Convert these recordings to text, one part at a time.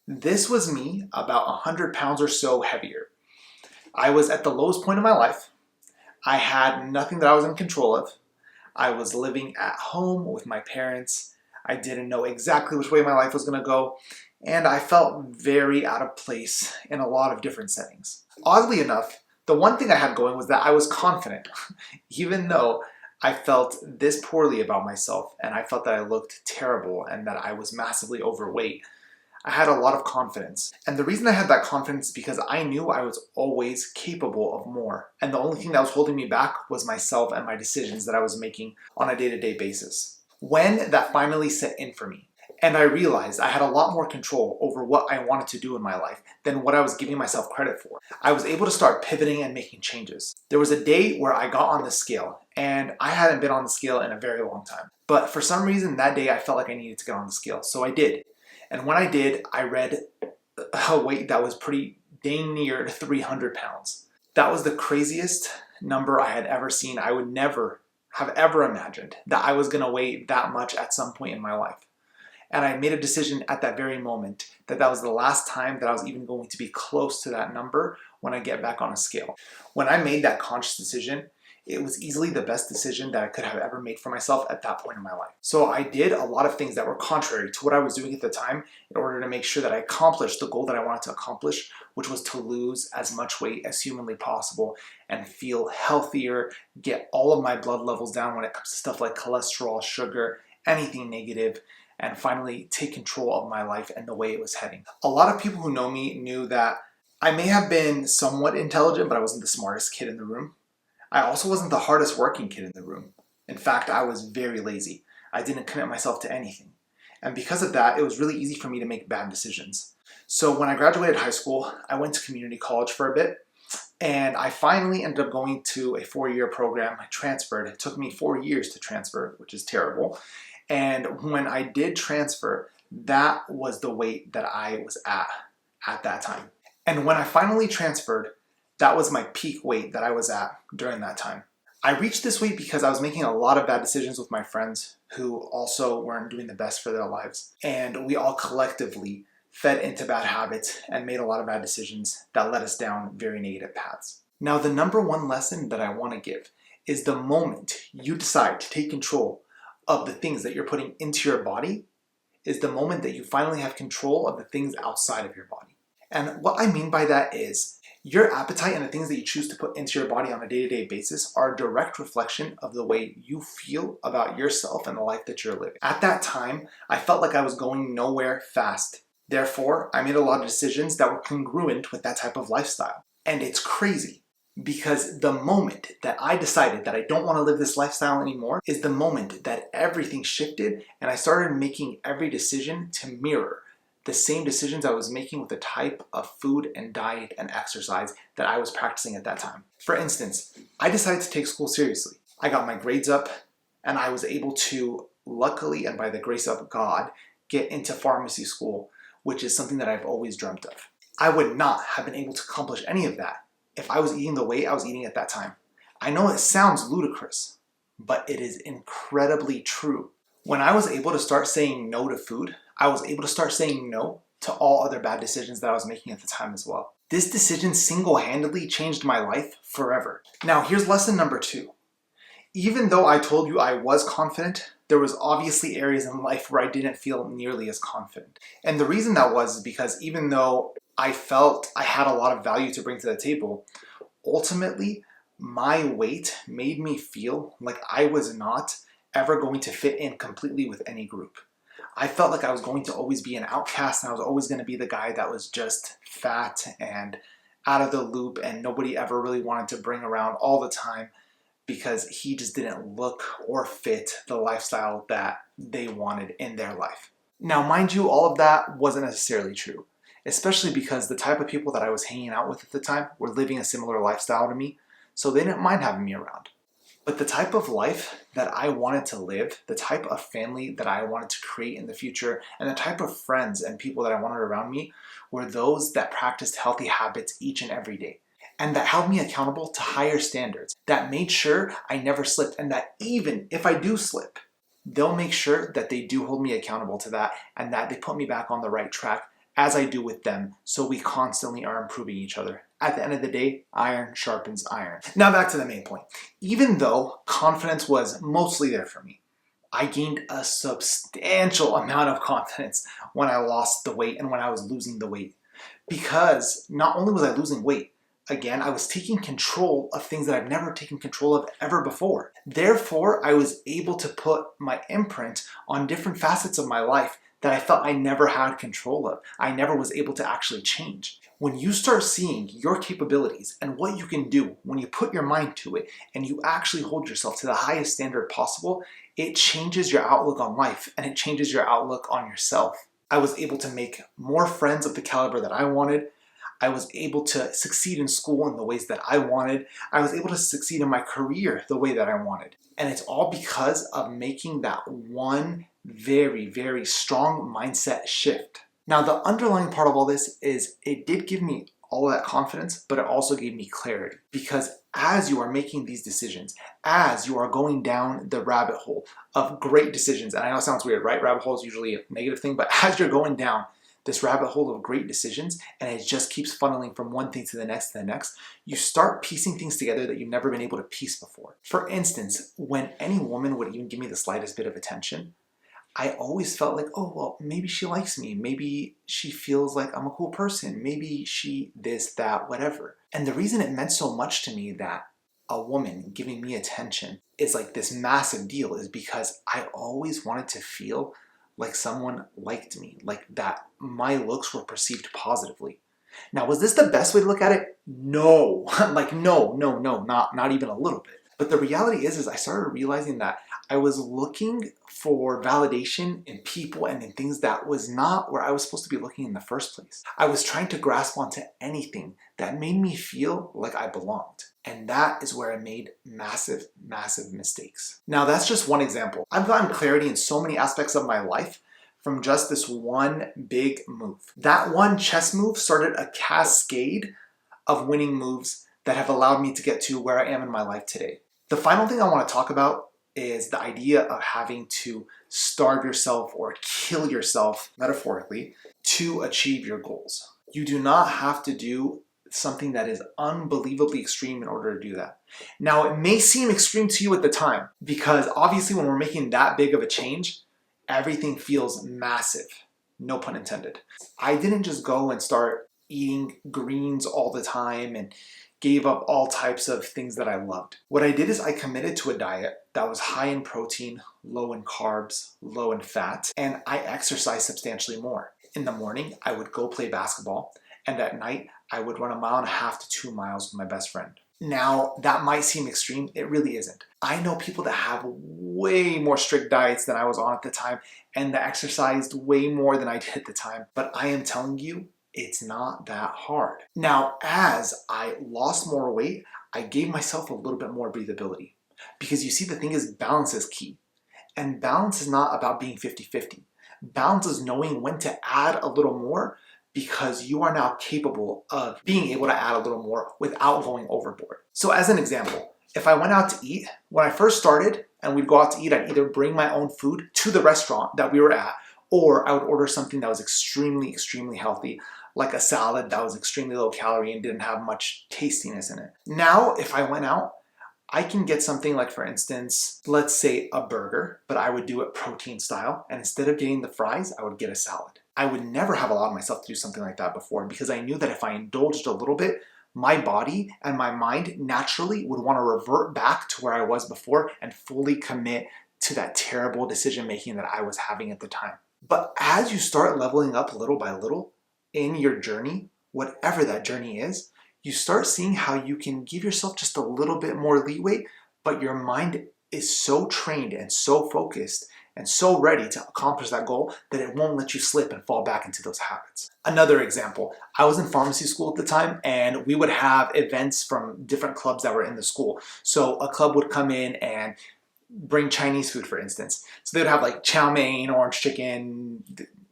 This was me about 100 pounds or so heavier. I was at the lowest point of my life. I had nothing that I was in control of. I was living at home with my parents. I didn't know exactly which way my life was going to go, and I felt very out of place in a lot of different settings. Oddly enough, the one thing I had going was that I was confident, even though I felt this poorly about myself and I felt that I looked terrible and that I was massively overweight. I had a lot of confidence. And the reason I had that confidence is because I knew I was always capable of more. And the only thing that was holding me back was myself and my decisions that I was making on a day-to-day basis. When that finally set in for me, and I realized I had a lot more control over what I wanted to do in my life than what I was giving myself credit for, I was able to start pivoting and making changes. There was a day where I got on the scale, and I hadn't been on the scale in a very long time. But for some reason that day I felt like I needed to get on the scale, so I did. And when I did, I read a weight that was pretty dang near 300 pounds. That was the craziest number I had ever seen. I would never have ever imagined that I was going to weigh that much at some point in my life. And I made a decision at that very moment that that was the last time that I was even going to be close to that number when I get back on a scale. When I made that conscious decision, it was easily the best decision that I could have ever made for myself at that point in my life. So I did a lot of things that were contrary to what I was doing at the time in order to make sure that I accomplished the goal that I wanted to accomplish, which was to lose as much weight as humanly possible and feel healthier, get all of my blood levels down when it comes to stuff like cholesterol, sugar, anything negative, and finally take control of my life and the way it was heading. A lot of people who know me knew that I may have been somewhat intelligent, but I wasn't the smartest kid in the room. I also wasn't the hardest working kid in the room. In fact, I was very lazy. I didn't commit myself to anything. And because of that, it was really easy for me to make bad decisions. So when I graduated high school, I went to community college for a bit, and I finally ended up going to a 4-year program. I transferred. It took me 4 years to transfer, which is terrible. And when I did transfer, that was the weight that I was at that time. And when I finally transferred, that was my peak weight that I was at during that time. I reached this weight because I was making a lot of bad decisions with my friends who also weren't doing the best for their lives. And we all collectively fed into bad habits and made a lot of bad decisions that led us down very negative paths. Now, the number one lesson that I want to give is the moment you decide to take control of the things that you're putting into your body is the moment that you finally have control of the things outside of your body. And what I mean by that is your appetite and the things that you choose to put into your body on a day-to-day basis are a direct reflection of the way you feel about yourself and the life that you're living. At that time, I felt like I was going nowhere fast. Therefore, I made a lot of decisions that were congruent with that type of lifestyle. And it's crazy because the moment that I decided that I don't want to live this lifestyle anymore is the moment that everything shifted and I started making every decision to mirror the same decisions I was making with the type of food and diet and exercise that I was practicing at that time. For instance, I decided to take school seriously. I got my grades up and I was able to, luckily and by the grace of God, get into pharmacy school, which is something that I've always dreamt of. I would not have been able to accomplish any of that if I was eating the way I was eating at that time. I know it sounds ludicrous, but it is incredibly true. When I was able to start saying no to food, I was able to start saying no to all other bad decisions that I was making at the time as well. This decision single-handedly changed my life forever. Now, here's lesson number 2. Even though I told you I was confident, there was obviously areas in life where I didn't feel nearly as confident. And the reason that was because even though I felt I had a lot of value to bring to the table, ultimately, my weight made me feel like I was not ever going to fit in completely with any group. I felt like I was going to always be an outcast and I was always going to be the guy that was just fat and out of the loop and nobody ever really wanted to bring around all the time because he just didn't look or fit the lifestyle that they wanted in their life. Now, mind you, all of that wasn't necessarily true, especially because the type of people that I was hanging out with at the time were living a similar lifestyle to me, so they didn't mind having me around. But the type of life that I wanted to live, the type of family that I wanted to create in the future, and the type of friends and people that I wanted around me were those that practiced healthy habits each and every day, and that held me accountable to higher standards, that made sure I never slipped, and that even if I do slip, they'll make sure that they do hold me accountable to that, and that they put me back on the right track as I do with them, so we constantly are improving each other. At the end of the day, iron sharpens iron. Now back to the main point. Even though confidence was mostly there for me, I gained a substantial amount of confidence when I lost the weight and when I was losing the weight. Because not only was I losing weight, again, I was taking control of things that I've never taken control of ever before. Therefore, I was able to put my imprint on different facets of my life that I felt I never had control of. I never was able to actually change. When you start seeing your capabilities and what you can do when you put your mind to it and you actually hold yourself to the highest standard possible, it changes your outlook on life and it changes your outlook on yourself. I was able to make more friends of the caliber that I wanted. I was able to succeed in school in the ways that I wanted. I was able to succeed in my career the way that I wanted. And it's all because of making that one very, very strong mindset shift. Now, the underlying part of all this is it did give me all of that confidence, but it also gave me clarity. Because as you are making these decisions, as you are going down the rabbit hole of great decisions, and I know it sounds weird, right? Rabbit hole is usually a negative thing, but as you're going down this rabbit hole of great decisions, and it just keeps funneling from one thing to the next, you start piecing things together that you've never been able to piece before. For instance, when any woman would even give me the slightest bit of attention, I always felt like, oh, well, maybe she likes me. Maybe she feels like I'm a cool person. Maybe she this, that, whatever. And the reason it meant so much to me that a woman giving me attention is like this massive deal is because I always wanted to feel like someone liked me, like that my looks were perceived positively. Now, was this the best way to look at it? No. Not even a little bit. But the reality is I started realizing that I was looking for validation in people and in things that was not where I was supposed to be looking in the first place. I was trying to grasp onto anything that made me feel like I belonged. And that is where I made massive, massive mistakes. Now, that's just one example. I've gotten clarity in so many aspects of my life from just this one big move. That one chess move started a cascade of winning moves that have allowed me to get to where I am in my life today. The final thing I want to talk about is the idea of having to starve yourself or kill yourself, metaphorically, to achieve your goals. You do not have to do something that is unbelievably extreme in order to do that. Now, it may seem extreme to you at the time, because obviously when we're making that big of a change, everything feels massive. No pun intended. I didn't just go and start eating greens all the time and gave up all types of things that I loved. What I did is I committed to a diet that was high in protein, low in carbs, low in fat, and I exercised substantially more. In the morning, I would go play basketball, and at night, I would run 1.5 miles to 2 miles with my best friend. Now, that might seem extreme. It really isn't. I know people that have way more strict diets than I was on at the time, and that exercised way more than I did at the time, but I am telling you, it's not that hard. Now, as I lost more weight, I gave myself a little bit more breathability. Because you see, the thing is, balance is key. And balance is not about being 50-50. Balance is knowing when to add a little more because you are now capable of being able to add a little more without going overboard. So as an example, if I went out to eat, when I first started and we'd go out to eat, I'd either bring my own food to the restaurant that we were at, or I would order something that was extremely, extremely healthy, like a salad that was extremely low calorie and didn't have much tastiness in it. Now, if I went out, I can get something like, for instance, let's say a burger, but I would do it protein style. And instead of getting the fries, I would get a salad. I would never have allowed myself to do something like that before because I knew that if I indulged a little bit, my body and my mind naturally would want to revert back to where I was before and fully commit to that terrible decision making that I was having at the time. But as you start leveling up little by little in your journey, whatever that journey is, you start seeing how you can give yourself just a little bit more leeway, but your mind is so trained and so focused and so ready to accomplish that goal that it won't let you slip and fall back into those habits. Another example, I was in pharmacy school at the time and we would have events from different clubs that were in the school. So a club would come in and bring Chinese food, for instance. So they would have like chow mein, orange chicken,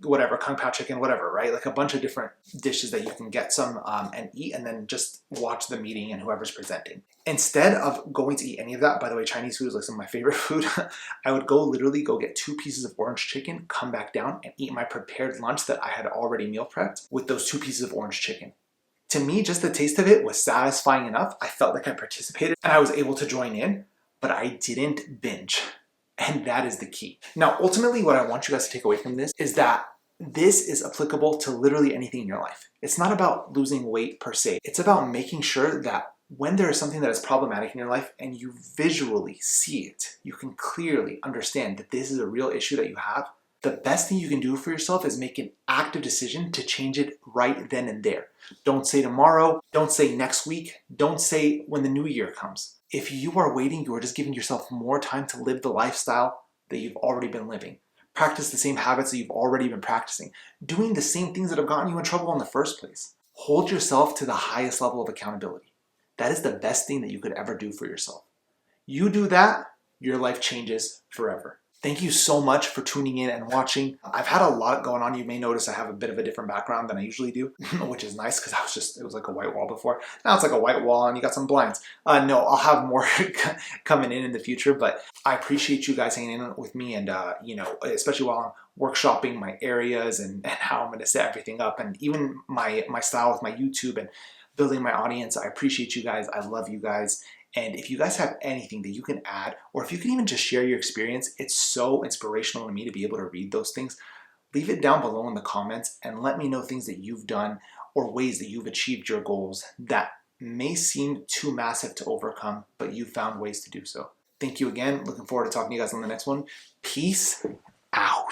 whatever, kung pao chicken, whatever, right? Like a bunch of different dishes that you can get some and eat, and then just watch the meeting and whoever's presenting. Instead of going to eat any of that, by the way, Chinese food is like some of my favorite food, I would literally go get 2 pieces of orange chicken, come back down and eat my prepared lunch that I had already meal prepped with those 2 pieces of orange chicken. To me, just the taste of it was satisfying enough. I felt like I participated and I was able to join in, but I didn't binge. And that is the key. Now, ultimately, what I want you guys to take away from this is that this is applicable to literally anything in your life. It's not about losing weight per se. It's about making sure that when there is something that is problematic in your life and you visually see it, you can clearly understand that this is a real issue that you have. The best thing you can do for yourself is make an active decision to change it right then and there. Don't say tomorrow, don't say next week, don't say when the new year comes. If you are waiting, you are just giving yourself more time to live the lifestyle that you've already been living. Practice the same habits that you've already been practicing, doing the same things that have gotten you in trouble in the first place. Hold yourself to the highest level of accountability. That is the best thing that you could ever do for yourself. You do that, your life changes forever. Thank you so much for tuning in and watching. I've had a lot going on. You may notice I have a bit of a different background than I usually do, which is nice because it was like a white wall before. Now it's like a white wall and you got some blinds. No, I'll have more coming in the future, but I appreciate you guys hanging in with me and, especially while I'm workshopping my areas and how I'm going to set everything up and even my style with my YouTube and building my audience. I appreciate you guys. I love you guys. And if you guys have anything that you can add, or if you can even just share your experience, it's so inspirational to me to be able to read those things. Leave it down below in the comments and let me know things that you've done or ways that you've achieved your goals that may seem too massive to overcome, but you found ways to do so. Thank you again. Looking forward to talking to you guys on the next one. Peace out.